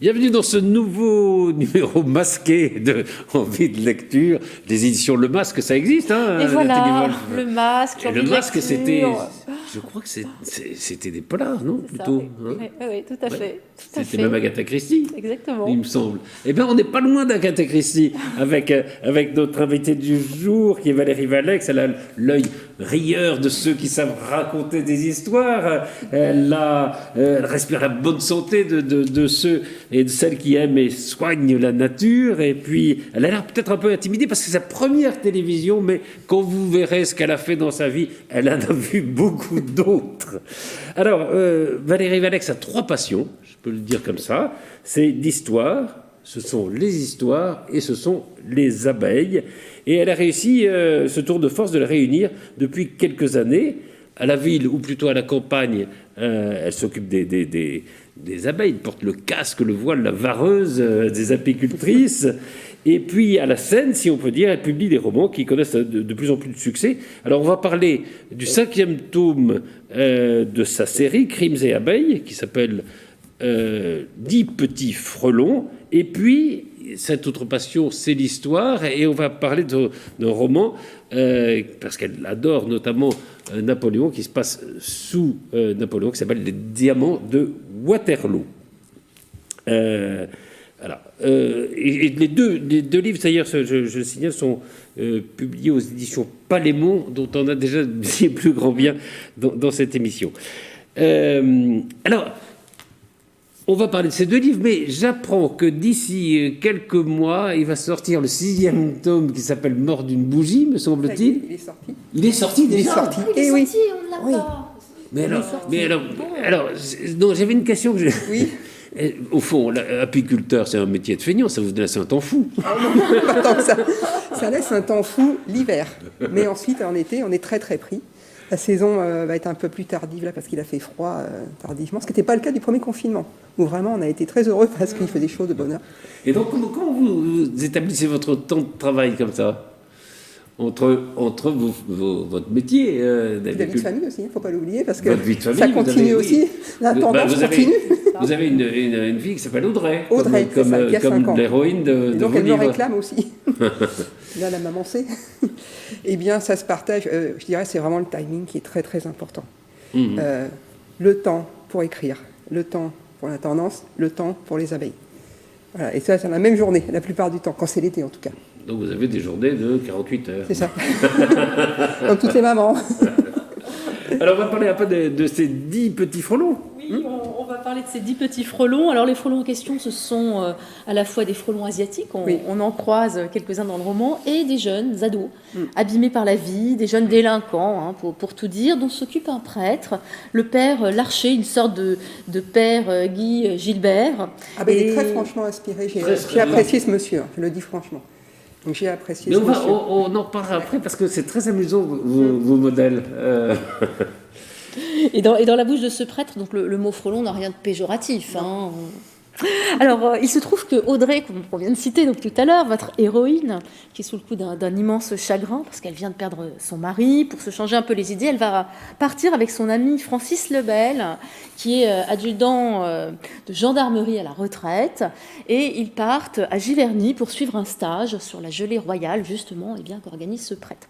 Bienvenue dans ce nouveau numéro masqué de Envie de lecture des éditions Le Masque, ça existe, hein? Et voilà, Le Masque, et Le Masque, c'était, je crois que c'était des polars, non? Plutôt. Ça, oui. Oui, tout à fait. C'était même Agatha Christie. Exactement. Il me semble. Eh bien, on n'est pas loin d'Agatha Christie avec notre invitée du jour, qui est Valérie Valex. Elle a l'œil rieur de ceux qui savent raconter des histoires. Elle respire la bonne santé de ceux et de celles qui aiment et soignent la nature. Et puis, elle a l'air peut-être un peu intimidée parce que c'est sa première télévision, mais quand vous verrez ce qu'elle a fait dans sa vie, elle en a vu beaucoup d'autres. Alors, Valérie Valex a 3 passions, je peux le dire comme ça. C'est l'histoire, ce sont les histoires et ce sont les abeilles. Et elle a réussi ce tour de force de les réunir depuis quelques années. À la ville, ou plutôt à la campagne, elle s'occupe des abeilles, porte le casque, le voile, la vareuse des apicultrices. Et puis à la scène, si on peut dire, elle publie des romans qui connaissent de plus en plus de succès. Alors on va parler du 5e tome de sa série, Crimes et abeilles, qui s'appelle 10 petits frelons. Et puis, cette autre passion, c'est l'histoire. Et on va parler d'un roman, parce qu'elle adore notamment Napoléon, qui se passe sous Napoléon, qui s'appelle Les Diamants de Waterloo. Voilà. Et les deux livres, d'ailleurs, je le signale, sont publiés aux éditions Palémon, dont on a déjà dit plus grand bien dans cette émission. Alors, on va parler de ces 2 livres, mais j'apprends que d'ici quelques mois, il va sortir le 6e tome qui s'appelle Mort d'une bougie, me semble-t-il. Il est sorti. Il est sorti déjà. Il est sorti. Il est sorti, on ne l'a pas. Mais alors, non, j'avais une question que Oui. Au fond, l'apiculteur, c'est un métier de feignant, ça vous laisse un temps fou. Oh non, pas tant que ça. Ça laisse un temps fou l'hiver. Mais ensuite, en été, on est très très pris. La saison va être un peu plus tardive là parce qu'il a fait froid tardivement, ce qui n'était pas le cas du premier confinement, où vraiment on a été très heureux parce qu'il faisait chaud de bonheur. Et donc, comment vous établissez votre temps de travail comme ça entre votre métier La vie de famille aussi, il ne faut pas l'oublier, parce que votre vie de famille, ça continue aussi. La tendance continue. Vous avez une fille qui s'appelle Audrey, Audrey, comme qui a l'héroïne de donc vos elle livres. me réclame aussi. Là, la maman sait. Eh bien, ça se partage. Je dirais c'est vraiment le timing qui est très très important. Le temps pour écrire, le temps pour la tendance, le temps pour les abeilles. Voilà. Et ça, c'est la même journée, la plupart du temps, quand c'est l'été en tout cas. Donc vous avez des journées de 48 heures. C'est ça. Comme toutes les mamans. Alors on va parler un peu de ces 10 petits frelons. Oui, on va parler de ces 10 petits frelons. Alors les frelons en question, ce sont à la fois des frelons asiatiques, on en croise quelques-uns dans le roman, et des jeunes ados, abîmés par la vie, des jeunes délinquants, hein, pour tout dire, dont s'occupe un prêtre, le père Larcher, une sorte de père Guy Gilbert. Ah ben, il est très franchement inspiré, j'ai apprécié ce monsieur, je le dis franchement. Donc j'ai apprécié ce monsieur. On en reparlera après parce que c'est très amusant vos modèles. Et dans la bouche de ce prêtre, donc le mot frelon n'a rien de péjoratif. Hein. Alors, il se trouve que Audrey, qu'on vient de citer donc tout à l'heure, votre héroïne, qui est sous le coup d'un immense chagrin parce qu'elle vient de perdre son mari, pour se changer un peu les idées, elle va partir avec son ami Francis Lebel, qui est adjudant de gendarmerie à la retraite, et ils partent à Giverny pour suivre un stage sur la gelée royale, justement, qu'organise ce prêtre.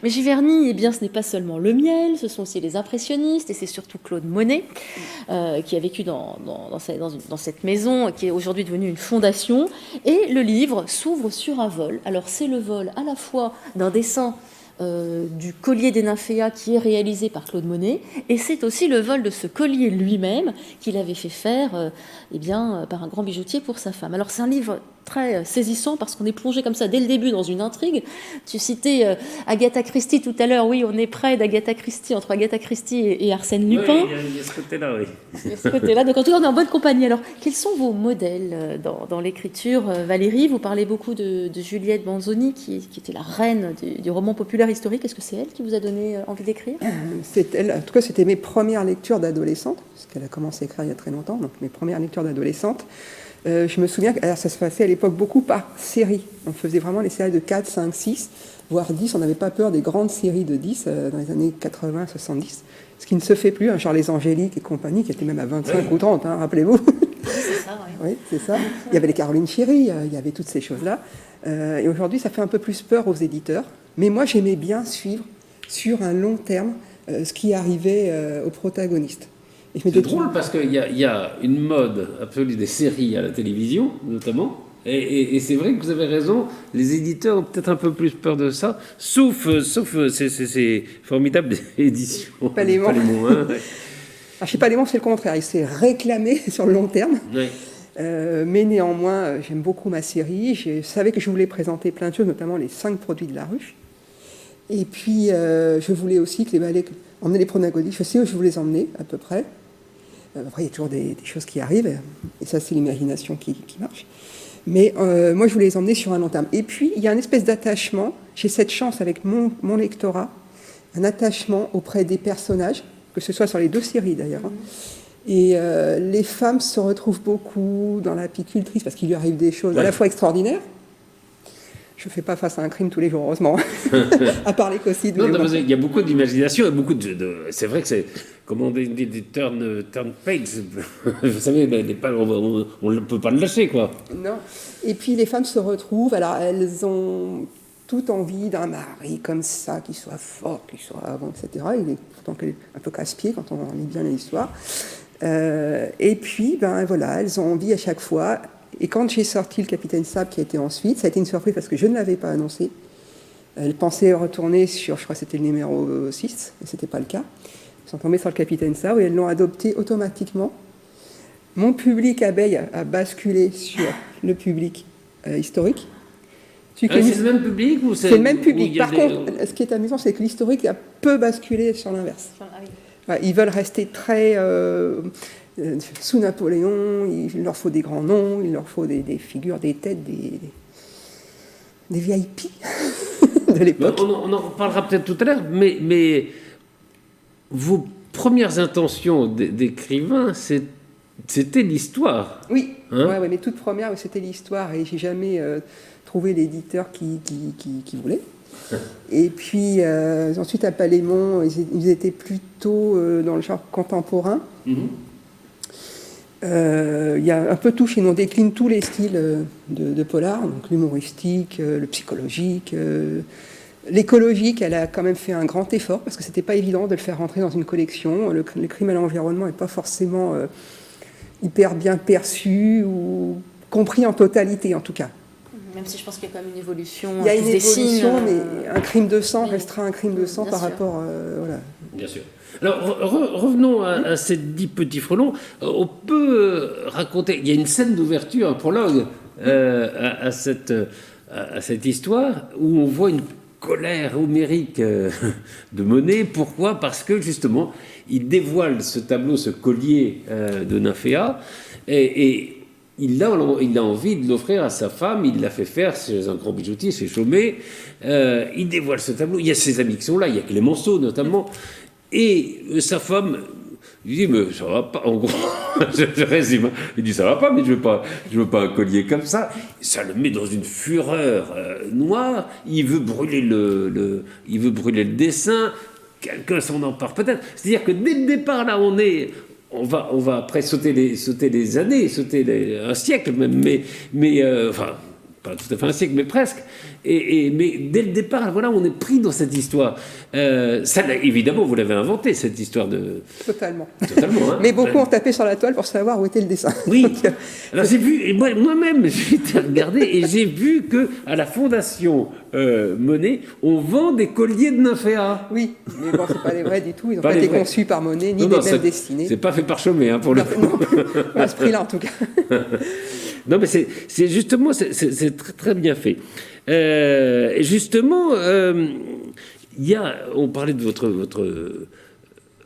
Mais Giverny, ce n'est pas seulement le miel, ce sont aussi les impressionnistes, et c'est surtout Claude Monet, qui a vécu dans cette maison, qui est aujourd'hui devenue une fondation, et le livre s'ouvre sur un vol. Alors c'est le vol à la fois d'un dessin du collier des nymphéas qui est réalisé par Claude Monet, et c'est aussi le vol de ce collier lui-même qu'il avait fait faire par un grand bijoutier pour sa femme. Alors c'est un livre très saisissant parce qu'on est plongé comme ça dès le début dans une intrigue. Tu citais Agatha Christie tout à l'heure. Oui, on est près d'Agatha Christie, entre Agatha Christie et Arsène Lupin. Oui, il y a ce côté-là, oui. Il y a ce côté-là. Donc en tout cas, on est en bonne compagnie. Alors, quels sont vos modèles dans l'écriture, Valérie? Vous parlez beaucoup de Juliette Banzoni, qui était la reine du roman populaire historique. Est-ce que c'est elle qui vous a donné envie d'écrire? C'est elle. En tout cas, c'était mes premières lectures d'adolescente, parce qu'elle a commencé à écrire il y a très longtemps, donc mes premières lectures d'adolescente. Je me souviens que ça se passait à l'époque beaucoup par série. On faisait vraiment les séries de 4, 5, 6, voire 10. On n'avait pas peur des grandes séries de 10 dans les années 80, 70. Ce qui ne se fait plus, genre les Angéliques et compagnie, qui étaient même à 25 ou 30, hein, rappelez-vous. hasard. Oui, c'est ça. Il y avait les Caroline Chéry, il y avait toutes ces choses-là. Et aujourd'hui, ça fait un peu plus peur aux éditeurs. Mais moi, j'aimais bien suivre sur un long terme ce qui arrivait aux protagonistes. C'est drôle parce qu'il y a une mode absolue des séries à la télévision, notamment. Et c'est vrai que vous avez raison, les éditeurs ont peut-être un peu plus peur de ça, sauf ces formidables éditions. Palémon. Hein. Chez Palémon, c'est le contraire. Il s'est réclamé sur le long terme. Oui. Mais néanmoins, j'aime beaucoup ma série. Je savais que je voulais présenter plein de choses, notamment les 5 produits de la ruche. Et puis, je voulais aussi que emmener les protagonistes. Je sais où je voulais les emmener, à peu près. Après, il y a toujours des choses qui arrivent. Et ça, c'est l'imagination qui marche. Mais moi, je voulais les emmener sur un long terme. Et puis, il y a une espèce d'attachement. J'ai cette chance avec mon lectorat, un attachement auprès des personnages, que ce soit sur les 2 séries d'ailleurs. Et les femmes se retrouvent beaucoup dans l'apicultrice parce qu'il lui arrive des choses à la fois extraordinaires. Je ne fais pas face à un crime tous les jours, heureusement, à part les cocides. Non, il y a beaucoup d'imagination et beaucoup c'est vrai que c'est, comment on dit, des turn pages. Vous savez, on ne peut pas le lâcher, quoi. Non. Et puis les femmes se retrouvent, alors elles ont toute envie d'un mari comme ça, qui soit fort, qui soit avant, etc. Il est pourtant un peu casse-pied quand on lit bien l'histoire. Et puis, voilà, elles ont envie à chaque fois. Et quand j'ai sorti le Capitaine Sable, qui a été ensuite, ça a été une surprise parce que je ne l'avais pas annoncé. Elles pensaient retourner sur, je crois que c'était le numéro 6, mais ce n'était pas le cas. Elles sont tombées sur le Capitaine Sable et elles l'ont adopté automatiquement. Mon public abeille a basculé sur le public historique. C'est le même public ou c'est le même public. Par contre, ce qui est amusant, c'est que l'historique a peu basculé sur l'inverse. Ils veulent rester très... sous Napoléon, il leur faut des grands noms, il leur faut des figures, des têtes, des VIP de l'époque. On en reparlera peut-être tout à l'heure, mais vos premières intentions d'écrivain, c'était l'histoire. Oui, ouais, mes toutes premières, c'était l'histoire, et j'ai jamais trouvé l'éditeur qui voulait. Et puis ensuite à Palémon, ils étaient plutôt dans le genre contemporain. Il y a un peu tout chez nous, on décline tous les styles de polar, donc l'humoristique, le psychologique, l'écologique. Elle a quand même fait un grand effort parce que c'était pas évident de le faire rentrer dans une collection. Le crime à l'environnement n'est pas forcément hyper bien perçu ou compris en totalité en tout cas. Même si je pense qu'il y a quand même une évolution. Il y a une évolution, mais un crime de sang restera un crime de sang par rapport... voilà. Bien sûr. Alors, revenons à ces 10 petits frelons. On peut raconter... Il y a une scène d'ouverture, un prologue à cette histoire où on voit une colère homérique de Monet. Pourquoi ? Parce que, justement, il dévoile ce tableau, ce collier de Nymphéa, et il a envie de l'offrir à sa femme. Il l'a fait faire chez un grand bijoutier, chez Chaumet. Il dévoile ce tableau. Il y a ses amis qui sont là, il y a Clémenceau notamment. Et sa femme lui dit, mais ça va pas, en gros, je résume, il dit, ça va pas, mais je veux pas un collier comme ça. Ça le met dans une fureur noire, il veut brûler il veut brûler le dessin, quelqu'un s'en empare peut-être. C'est-à-dire que dès le départ, là, on va après sauter les années, un siècle même, mais enfin, pas tout à fait un siècle, mais presque. Mais dès le départ, voilà, on est pris dans cette histoire. Ça, évidemment, vous l'avez inventé, cette histoire de... Totalement. Hein. Mais beaucoup ont tapé sur la toile pour savoir où était le dessin. Oui. Alors j'ai vu, et moi-même, j'ai été regarder et j'ai vu que à la Fondation Monet, on vend des colliers de Nymphéa. Oui, mais bon, c'est pas les vrais du tout. Ils n'ont pas été conçus par Monet, ni les mêmes destinés. C'est pas fait par Chaumet, hein, pour le coup. Non plus, à ce prix-là, en tout cas. Non, mais c'est justement, c'est très, très bien fait. Et justement, on parlait de votre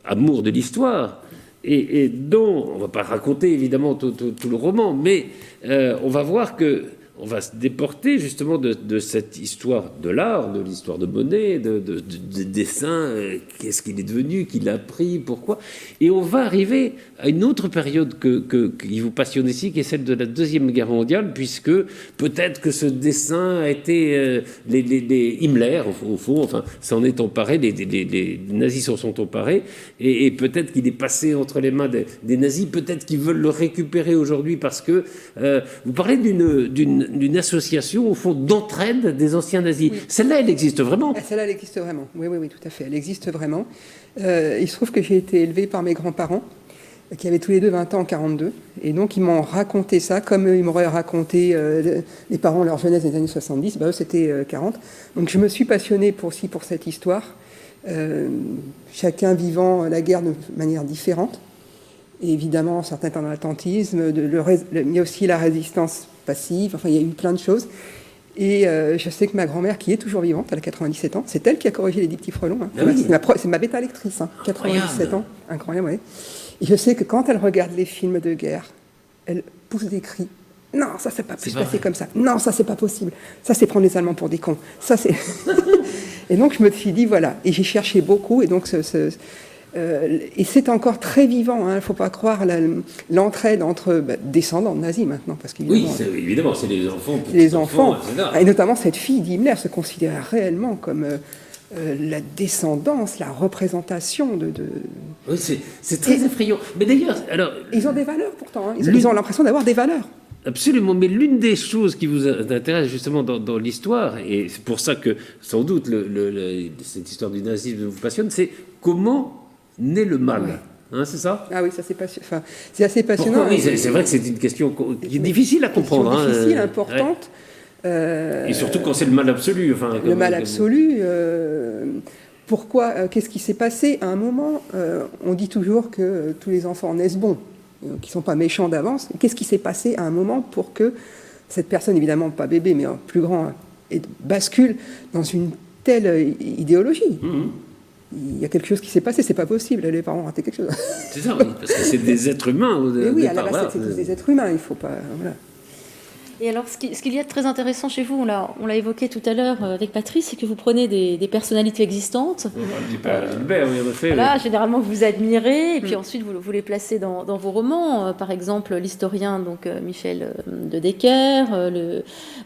amour de l'histoire, et dont, on ne va pas raconter évidemment tout le roman, mais on va voir que on va se déporter justement de cette histoire de l'art, de l'histoire de Monet, de dessin, qu'est-ce qu'il est devenu, qu'il a appris, pourquoi. Et on va arriver à une autre période qui vous passionne ici, qui est celle de la Deuxième Guerre mondiale, puisque peut-être que ce dessin a été... les Himmler, au fond, enfin, s'en est emparé, les nazis s'en sont emparés, et peut-être qu'il est passé entre les mains des nazis, peut-être qu'ils veulent le récupérer aujourd'hui parce que... vous parlez d'une association, au fond, d'entraide des anciens nazis. Oui. Celle-là, elle existe vraiment? Celle-là, elle existe vraiment. Oui, tout à fait. Elle existe vraiment. Il se trouve que j'ai été élevée par mes grands-parents, qui avaient tous les deux 20 ans en 42. Et donc, ils m'ont raconté ça, comme ils m'auraient raconté les parents, leur jeunesse des années 70. Eux, c'était 40. Donc, je me suis passionnée aussi pour cette histoire, chacun vivant la guerre de manière différente. Et évidemment, certains étant dans l'attentisme, il y a aussi la résistance passive, enfin, il y a eu plein de choses. Et je sais que ma grand-mère, qui est toujours vivante, elle a 97 ans, c'est elle qui a corrigé les dictées Frelon. Hein. Ah oui. C'est ma bêta lectrice, hein, 97 ans, incroyable, oui. Et je sais que quand elle regarde les films de guerre, elle pousse des cris. Non, ça, c'est pas pu se passer comme ça. Non, ça, c'est pas possible. Ça, c'est prendre les Allemands pour des cons. Ça, c'est... Et donc, je me suis dit, voilà. Et j'ai cherché beaucoup, et donc et c'est encore très vivant, il ne faut pas croire l'entraide entre descendants de nazis maintenant. Parce oui, évidemment, c'est les enfants. Les enfants, et notamment cette fille d'Himmler se considérait réellement comme la descendance, la représentation de... Oui, c'est très effrayant. Mais d'ailleurs... alors, ils ont des valeurs pourtant, hein. Ils ont l'impression d'avoir des valeurs. Absolument, mais l'une des choses qui vous intéresse justement dans l'histoire, et c'est pour ça que sans doute cette histoire du nazisme vous passionne, c'est comment naît le mal. Ouais. Hein, c'est ça? Ah oui, ça c'est assez passionnant. Pourquoi, oui, c'est vrai que c'est une question qui est difficile à comprendre. Difficile, importante. Ouais. Et surtout quand c'est le mal absolu. Enfin, le mal absolu. Pourquoi? Qu'est-ce qui s'est passé? À un moment, on dit toujours que tous les enfants naissent bons, qui ne sont pas méchants d'avance. Qu'est-ce qui s'est passé à un moment pour que cette personne, évidemment pas bébé, mais plus grand, bascule dans une telle idéologie? Il y a quelque chose qui s'est passé, c'est pas possible, les parents ont raté quelque chose. C'est ça, oui, parce que c'est des êtres humains. Oui, à la base, c'est tous des êtres humains, il faut pas... Voilà. Et alors, ce qu'il y a de très intéressant chez vous, on l'a évoqué tout à l'heure avec Patrice, c'est que vous prenez des personnalités existantes. Gilbert, oui, en effet. Voilà, généralement vous admirez, et puis ensuite vous les placez dans vos romans. Par exemple, l'historien donc Michel de Decker,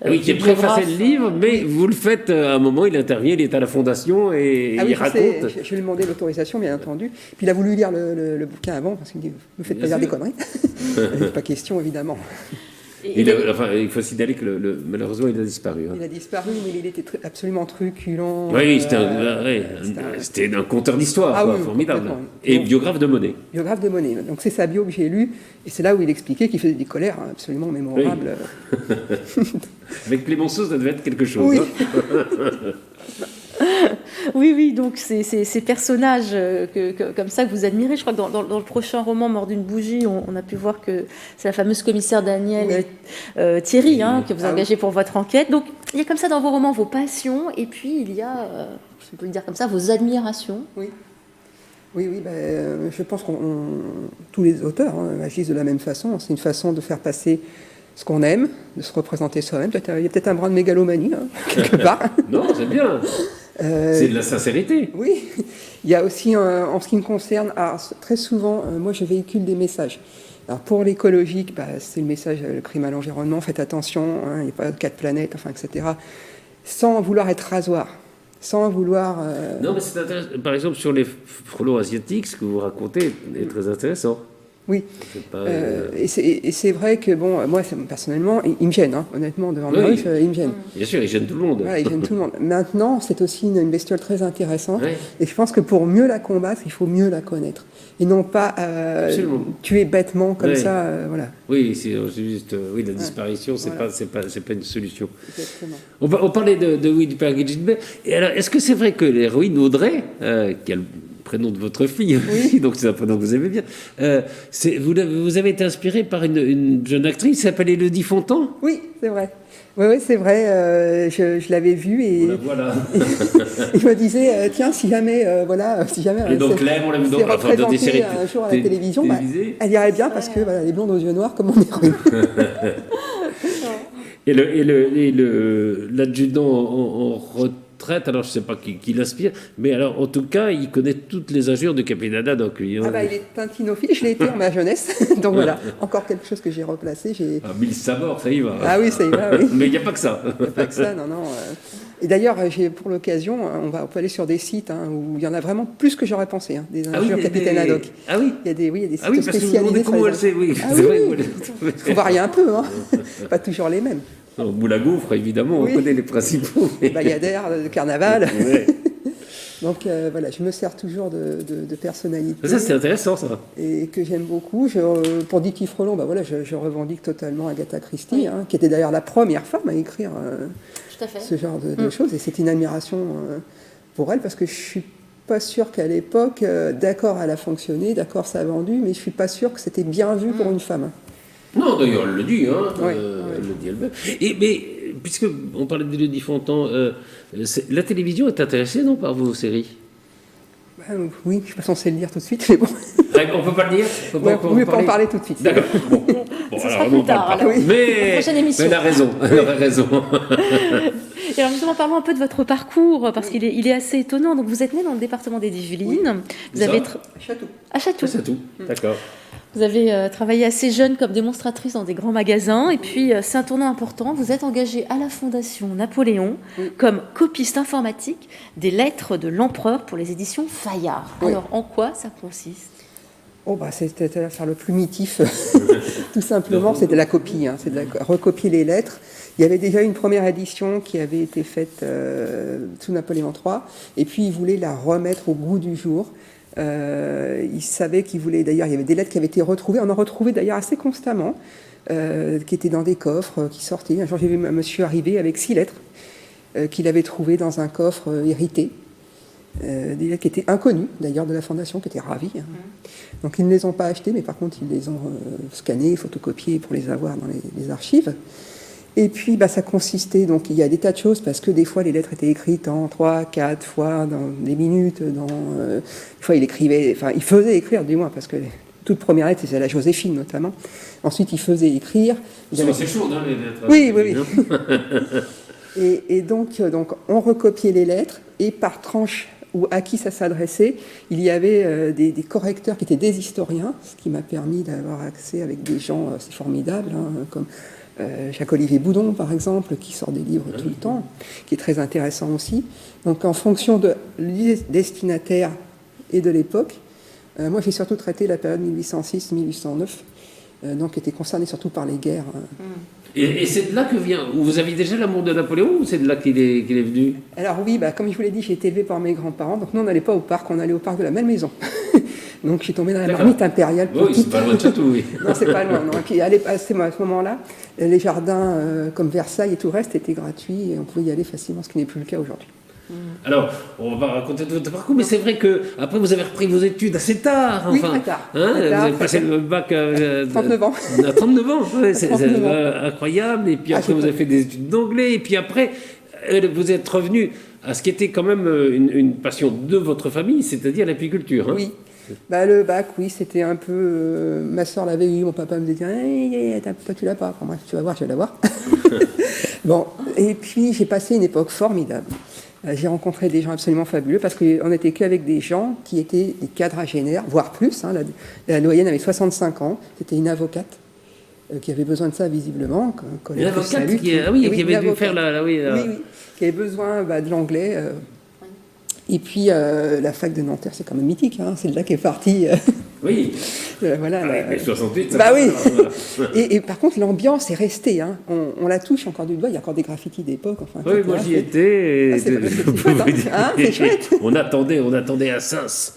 oui, qui a préfacé le livre, mais vous le faites à un moment, il intervient, il est à la Fondation et il raconte. Je lui ai demandé l'autorisation, bien entendu. Puis il a voulu lire le bouquin avant, parce qu'il me dit, ne faites pas dire des conneries. Il n'est pas question, évidemment. Il faut signaler que malheureusement, il a disparu. Hein. Il a disparu, mais il était absolument truculent. Oui, c'était un conteur d'histoire, formidable. Et biographe de Monet. Biographe de Monet. Donc c'est sa bio que j'ai lue, et c'est là où il expliquait qu'il faisait des colères absolument mémorables. Oui. Avec Clémenceau, ça devait être quelque chose. Oui. Hein. Oui, donc ces personnages comme ça que vous admirez. Je crois que dans le prochain roman, Mort d'une bougie, on a pu voir que c'est la fameuse commissaire Daniel Thierry que vous engagez pour votre enquête. Donc il y a comme ça dans vos romans vos passions, et puis il y a, je peux le dire comme ça, vos admirations. Oui, je pense que tous les auteurs agissent de la même façon. C'est une façon de faire passer ce qu'on aime, de se représenter soi-même. Il y a peut-être un brin de mégalomanie, quelque part. Non, c'est bien. C'est de la sincérité. Oui. Il y a aussi, en ce qui me concerne, très souvent, moi je véhicule des messages. Alors pour l'écologique, c'est le message, le crime à l'environnement, faites attention, il n'y a pas 4 planètes, etc. Sans vouloir être rasoir. Sans vouloir... Non, mais c'est intéressant. Par exemple, sur les frelons asiatiques, ce que vous racontez est très intéressant. Oui, et c'est vrai que, moi, personnellement, il me gêne, honnêtement, devant le russe, il me gêne. Bien sûr, il gêne tout le monde. Voilà, il gêne tout le monde. Maintenant, c'est aussi une bestiole très intéressante, et je pense que pour mieux la combattre, il faut mieux la connaître, et non pas tuer bêtement comme ça, voilà. Oui, c'est juste, la disparition, c'est pas une solution. Exactement. On parlait de Wilfred et Gilbert, et alors, est-ce que c'est vrai que l'héroïne Audrey, qui a le prénom de votre fille, donc c'est un prénom que vous aimez bien. Vous avez été inspiré par une jeune actrice qui s'appelle Élodie Fontan? Oui, c'est vrai. Oui, c'est vrai. Je l'avais vue et voilà. Et je me disais, tiens, si jamais et donc là, on l'a vu dans des séries un jour à la télévision, elle irait bien parce que elle est blonde aux yeux noirs comme mon héroïne. Et l'adjudant en retraite, alors je ne sais pas qui l'inspire, mais alors en tout cas, il connaît toutes les injures du capitaine Haddock. Il est tintinophile, je l'ai été en ma jeunesse. Donc voilà, encore quelque chose que j'ai replacé. Mille sabords, ça y va. Ah oui, ça y va, oui. Mais il n'y a pas que ça. Il n'y a pas que ça, non. Et d'ailleurs, pour l'occasion, on peut aller sur des sites où il y en a vraiment plus que j'aurais pensé, des injures capitaine Haddock. Ah oui. Il y a des sites parce spécialisés. Comment elle sait, oui. C'est vrai. Il faut varier un peu, pas toujours les mêmes. Moule à Gouffre, évidemment, on connaît les principaux. Bayadère, le carnaval. Ouais. Donc voilà, je me sers toujours de personnalité. Ça, c'est intéressant, ça. Et que j'aime beaucoup. Pour Dicky Frelon, je revendique totalement Agatha Christie, qui était d'ailleurs la première femme à écrire ce genre de choses. Et c'est une admiration pour elle, parce que je ne suis pas sûre qu'à l'époque, d'accord, elle a fonctionné, d'accord, ça a vendu, mais je ne suis pas sûre que c'était bien vu pour une femme. Non, d'ailleurs, elle le dit, elle le dit elle-même. Mais, puisqu'on parlait de Lydie Fontan, la télévision est intéressée, non, par vos séries? Oui, je ne suis pas censée le dire tout de suite, mais bon. On ne peut pas le dire? On ne peut pas en parler tout de suite. D'accord. Bon, ça sera plus tard, alors. Mais elle a raison, elle aurait raison. Et alors justement, parlons un peu de votre parcours, parce qu'il est assez étonnant. Donc vous êtes née dans le département des Yvelines. Vous avez à Chatou. D'accord. Vous avez travaillé assez jeune comme démonstratrice dans des grands magasins. Et puis, c'est un tournant important. Vous êtes engagée à la Fondation Napoléon comme copiste informatique des lettres de l'empereur pour les éditions Fayard. Alors, en quoi ça consiste ? C'était faire le plus mitif, tout simplement. C'était la copie, c'est de recopier les lettres. Il y avait déjà une première édition qui avait été faite sous Napoléon III. Et puis, ils voulaient la remettre au goût du jour. Il savait qu'il voulait, d'ailleurs, il y avait des lettres qui avaient été retrouvées, on en retrouvait d'ailleurs assez constamment, qui étaient dans des coffres, qui sortaient. Un jour, j'ai vu un monsieur arriver avec 6 lettres qu'il avait trouvées dans un coffre hérité, des lettres qui étaient inconnues, d'ailleurs, de la Fondation, qui étaient ravis. Donc, ils ne les ont pas achetées, mais par contre, ils les ont scannées, photocopiées pour les avoir dans les archives. Et puis, ça consistait, donc il y a des tas de choses, parce que des fois, les lettres étaient écrites en 3, 4 fois, dans des minutes, des fois, il faisait écrire, du moins, parce que toute première lettre, c'était la Joséphine, notamment. Ensuite, il faisait écrire. C'est chaud, les lettres. Oui. Et donc, on recopiait les lettres, et par tranche, ou à qui ça s'adressait, il y avait des correcteurs qui étaient des historiens, ce qui m'a permis d'avoir accès avec des gens assez formidables, comme Jacques-Olivier Boudon, par exemple, qui sort des livres tout le temps, qui est très intéressant aussi. Donc, en fonction de destinataire et de l'époque, moi, j'ai surtout traité la période 1806-1809, donc qui était concernée surtout par les guerres. Et c'est de là que vient... Vous aviez déjà l'amour de Napoléon, ou c'est de là qu'il est venu? Alors oui, comme je vous l'ai dit, j'ai été élevée par mes grands-parents, donc nous, on n'allait pas au parc, on allait au parc de la Malmaison. Donc, je suis tombée dans la marmite impériale. Oui, c'est pas loin de Chatou, oui. Non, c'est pas loin. Non. Et puis, à ce moment-là, les jardins comme Versailles et tout le reste étaient gratuits et on pouvait y aller facilement, ce qui n'est plus le cas aujourd'hui. Alors, on va raconter votre parcours, mais c'est vrai que après vous avez repris vos études assez tard. Oui, très tard. Vous avez passé le bac à 39 ans. À 39 ans, c'est incroyable. Et puis après, vous avez fait des études d'anglais. Et puis après, vous êtes revenu à ce qui était quand même une passion de votre famille, c'est-à-dire l'apiculture. Oui. Le bac, oui, c'était un peu... ma soeur l'avait eu, mon papa me disait toi tu l'as pas. Enfin, bref, tu vas voir, je vais l'avoir. Bon, et puis j'ai passé une époque formidable. J'ai rencontré des gens absolument fabuleux parce qu'on n'était qu'avec des gens qui étaient des quadragénaires, voire plus. La doyenne avait 65 ans, c'était une avocate qui avait besoin de ça visiblement. Une avocate qui avait dû faire Oui, qui avait besoin de l'anglais. Et puis la fac de Nanterre, c'est quand même mythique, c'est de là qu'est parti. Oui. Voilà. Mais 68. Oui. Et par contre, l'ambiance est restée. On la touche encore du doigt. Il y a encore des graffitis d'époque. Oui, moi j'y étais. C'est chouette. On attendait à Sens.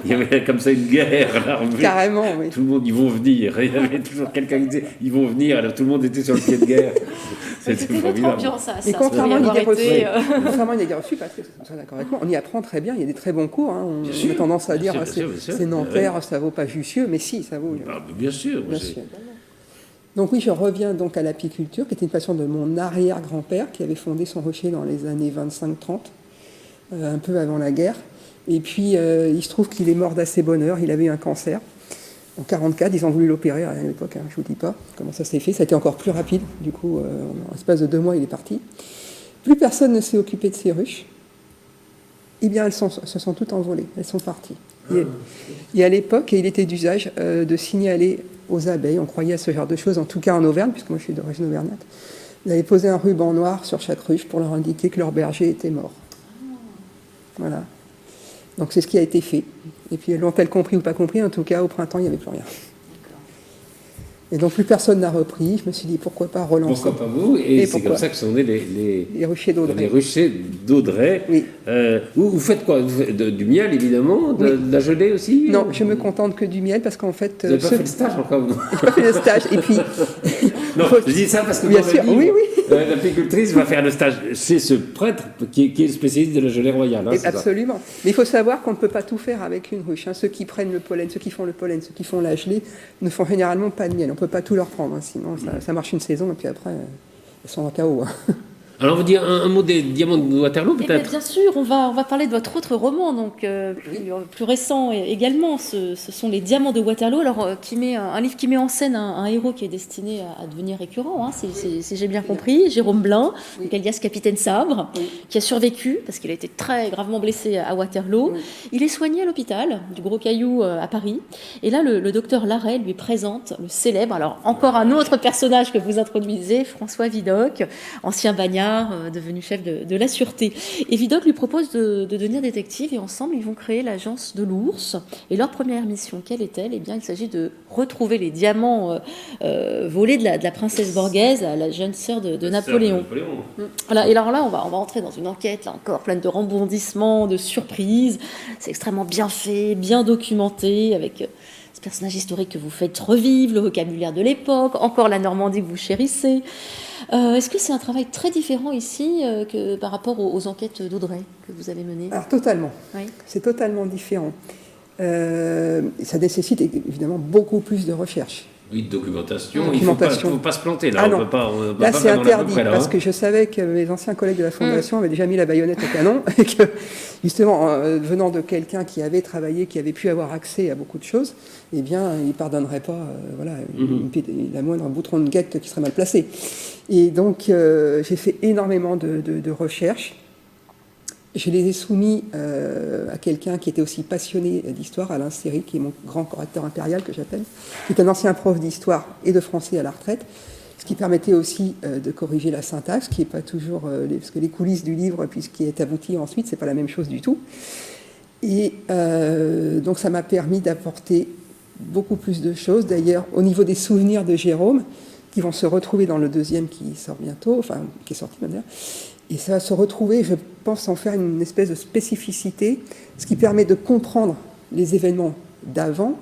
Il y avait comme ça une guerre là. Carrément, oui. Tout le monde, ils vont venir. Il y avait toujours quelqu'un qui disait, ils vont venir. Alors tout le monde était sur le pied de guerre. C'était notre ambiance à ça. Et contrairement à l'idée reçue, Patrick, vous êtes d'accord avec moi, on y apprend très bien, il y a des très bons cours. On a tendance à dire c'est Nanterre, ça vaut pas Jussieu, mais si, ça vaut. Bien sûr. Donc oui, je reviens donc à l'apiculture, qui était une passion de mon arrière-grand-père, qui avait fondé son rocher dans les années 25-30, un peu avant la guerre. Et puis, il se trouve qu'il est mort d'assez bonne heure, il avait eu un cancer. En 1944, ils ont voulu l'opérer à l'époque, je ne vous dis pas comment ça s'est fait. Ça a été encore plus rapide. Du coup, en l'espace de 2 mois, il est parti. Plus personne ne s'est occupé de ces ruches. Eh bien, elles se sont toutes envolées. Elles sont parties. Et à l'époque, il était d'usage de signaler aux abeilles, on croyait à ce genre de choses, en tout cas en Auvergne, puisque moi je suis d'origine auvergnate, ils avaient posé un ruban noir sur chaque ruche pour leur indiquer que leur berger était mort. Voilà. Donc c'est ce qui a été fait. Et puis l'ont-elles compris ou pas compris, en tout cas au printemps il n'y avait plus rien. Et donc plus personne n'a repris. Je me suis dit pourquoi pas relancer. Pourquoi pas vous? Et c'est comme ça que sont nés les ruchers d'Audray. Les ruchers d'Audray. Oui. Vous faites quoi? Vous faites du miel évidemment, de la gelée aussi? Non, je me contente que du miel parce qu'en fait. Vous n'avez pas fait le stage encore? Je n'ai pas fait le stage. Et puis. Non, je dis ça parce que bien sûr, oui. L'apicultrice va faire le stage chez ce prêtre qui est le spécialiste de la gelée royale. Absolument. Ça. Mais il faut savoir qu'on ne peut pas tout faire avec une ruche. Ceux qui prennent le pollen, ceux qui font le pollen, ceux qui font la gelée ne font généralement pas de miel. On ne peut pas tout leur prendre, sinon ça marche une saison et puis après, ils sont en chaos. Alors, on va dire un mot des diamants de Waterloo, peut-être? Bien sûr, on va parler de votre autre roman, donc plus récent également. Ce sont les Diamants de Waterloo, alors un livre qui met en scène un héros qui est destiné à devenir récurrent, si j'ai bien compris, Jérôme Blin, donc alias Capitaine Sabre, qui a survécu parce qu'il a été très gravement blessé à Waterloo. Il est soigné à l'hôpital du Gros Caillou à Paris, et là le docteur Larrey lui présente le célèbre, alors encore un autre personnage que vous introduisez, François Vidocq, ancien bagnard, devenu chef de la sûreté. Et Vidocq lui propose de devenir détective et ensemble ils vont créer l'agence de l'Ours. Et leur première mission, quelle est-elle? Eh bien, il s'agit de retrouver les diamants volés de la princesse Borghese, la jeune sœur de Napoléon. Voilà. Et alors là, on va entrer dans une enquête là encore pleine de rebondissements, de surprises. C'est extrêmement bien fait, bien documenté, avec ce personnage historique que vous faites revivre, le vocabulaire de l'époque, encore la Normandie que vous chérissez. Est-ce que c'est un travail très différent ici que par rapport aux enquêtes d'Audray que vous avez menées? Alors totalement. Oui. C'est totalement différent. Ça nécessite évidemment beaucoup plus de recherche. Oui, de documentation. Il ne faut pas se planter. Là, on peut pas là c'est interdit, parce que je savais que mes anciens collègues de la Fondation avaient déjà mis la baïonnette au canon, et que, justement, venant de quelqu'un qui avait travaillé, qui avait pu avoir accès à beaucoup de choses, eh bien, il ne pardonnerait pas la moindre boutron de guette qui serait mal placé. Et donc, j'ai fait énormément de recherches. Je les ai soumis à quelqu'un qui était aussi passionné d'histoire, Alain Seri, qui est mon grand correcteur impérial, que j'appelle, qui est un ancien prof d'histoire et de français à la retraite, ce qui permettait aussi de corriger la syntaxe, qui n'est pas toujours... parce que les coulisses du livre, puis ce qui est abouti ensuite, c'est pas la même chose du tout. Et donc ça m'a permis d'apporter beaucoup plus de choses. D'ailleurs, au niveau des souvenirs de Jérôme, qui vont se retrouver dans le deuxième qui sort bientôt, enfin, qui est sorti maintenant. Et ça va se retrouver, je pense, en faire une espèce de spécificité, ce qui permet de comprendre les événements d'avant,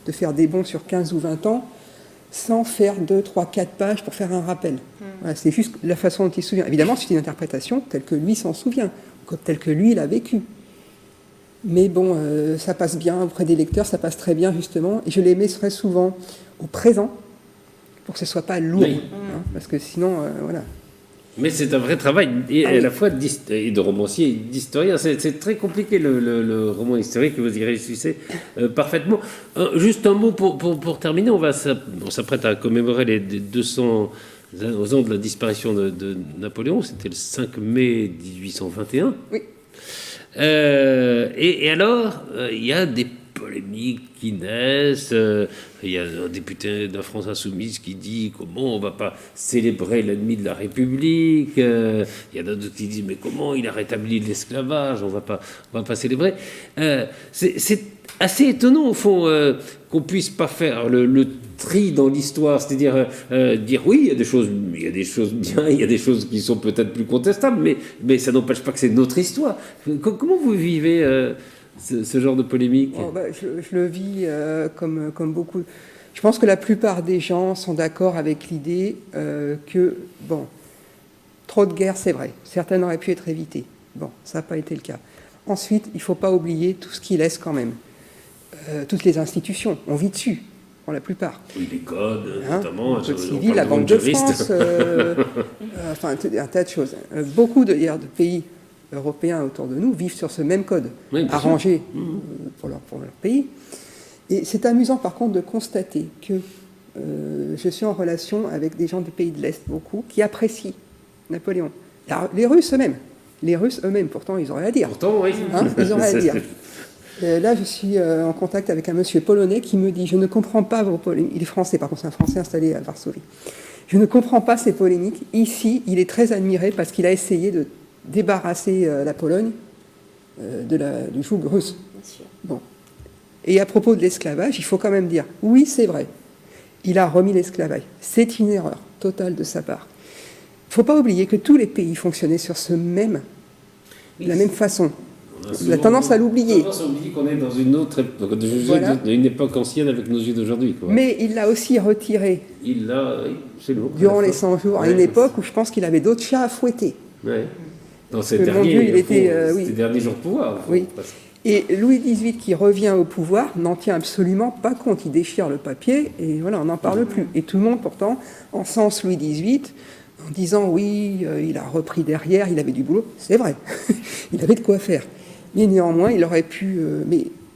de faire des bonds sur 15 ou 20 ans, sans faire 2, 3, 4 pages pour faire un rappel. Voilà, c'est juste la façon dont il se souvient. Évidemment, c'est une interprétation telle que lui s'en souvient, telle que lui l'a vécu. Mais bon, ça passe bien auprès des lecteurs, ça passe très bien, justement. Et je les mets très souvent au présent, pour que ce ne soit pas lourd. Oui. Parce que sinon, voilà... Mais c'est un vrai travail, et à la fois de romancier et d'historien. C'est très compliqué le roman historique, vous y réussissez parfaitement. Juste un mot pour terminer, on s'apprête à commémorer les 200 ans de la disparition de Napoléon, c'était le 5 mai 1821. Oui. Et alors, il y a des polémiques qui naissent. Il y a un député de la France Insoumise qui dit comment on ne va pas célébrer l'ennemi de la République. Il y en a d'autres qui disent mais comment il a rétabli l'esclavage, on va pas célébrer. C'est assez étonnant au fond qu'on puisse pas faire le tri dans l'histoire, c'est-à-dire dire oui, il y a des choses bien, il y a des choses qui sont peut-être plus contestables, mais ça n'empêche pas que c'est notre histoire. Comment vous vivez ce genre de polémique? Je le vis comme beaucoup. Je pense que la plupart des gens sont d'accord avec l'idée que, trop de guerres, c'est vrai. Certaines auraient pu être évitées. Bon, ça n'a pas été le cas. Ensuite, il ne faut pas oublier tout ce qui laisse quand même. Toutes les institutions, on vit dessus, pour la plupart. Oui, les codes, notamment. Le code civil, la Banque de France, enfin, un tas de choses. Beaucoup de pays européens autour de nous vivent sur ce même code, arrangé pour leur pays. Et c'est amusant par contre de constater que je suis en relation avec des gens du pays de l'Est, beaucoup, qui apprécient Napoléon. Alors, les Russes eux-mêmes, pourtant, ils auraient à dire. Pourtant, oui. Hein, ils auraient à dire. Là, je suis en contact avec un monsieur polonais qui me dit « Je ne comprends pas vos polémiques. » Il est français, par contre, c'est un Français installé à Varsovie. « Je ne comprends pas ces polémiques. Ici, il est très admiré parce qu'il a essayé de débarrasser la Pologne du joug russe. » Bon. Et à propos de l'esclavage, il faut quand même dire « Oui, c'est vrai. Il a remis l'esclavage. C'est une erreur totale de sa part. » Il ne faut pas oublier que tous les pays fonctionnaient sur de la même façon. On a tendance à l'oublier. On a tendance à oublier qu'on est dans une autre époque, Voilà. une époque ancienne avec nos yeux d'aujourd'hui. Quoi. Mais il l'a aussi retiré C'est lourd. durant les 100 jours, à une époque où je pense qu'il avait d'autres chats à fouetter. Ouais. Dans ces Parce que, mon derniers, Dieu, il était, ces derniers jours de pouvoir. Oui. Et Louis XVIII qui revient au pouvoir n'en tient absolument pas compte. Il déchire le papier et voilà, on n'en parle plus. Et tout le monde pourtant encense Louis XVIII en disant oui, il a repris derrière, il avait du boulot. C'est vrai, il avait de quoi faire. Mais néanmoins, il aurait pu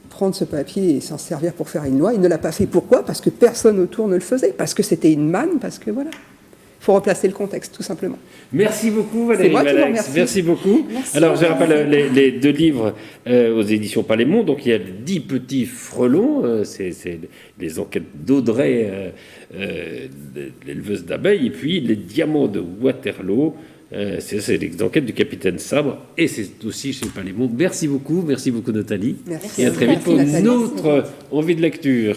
prendre ce papier et s'en servir pour faire une loi. Il ne l'a pas fait. Pourquoi ? Parce que personne autour ne le faisait. Parce que c'était une manne, parce que voilà. Il faut replacer le contexte, tout simplement. Merci beaucoup, Valérie moi qui vous Valex. remercie. Merci beaucoup. Merci. Alors, je rappelle les deux livres aux éditions Palémon. Donc, il y a 10 petits frelons. C'est les enquêtes d'Audrey, l'éleveuse d'abeilles. Et puis, les diamants de Waterloo. C'est les enquêtes du capitaine Sabre. Et c'est aussi chez Palémon. Merci beaucoup, Nathalie. Merci. Et à très vite pour Merci, une Nathalie. autre envie de lecture.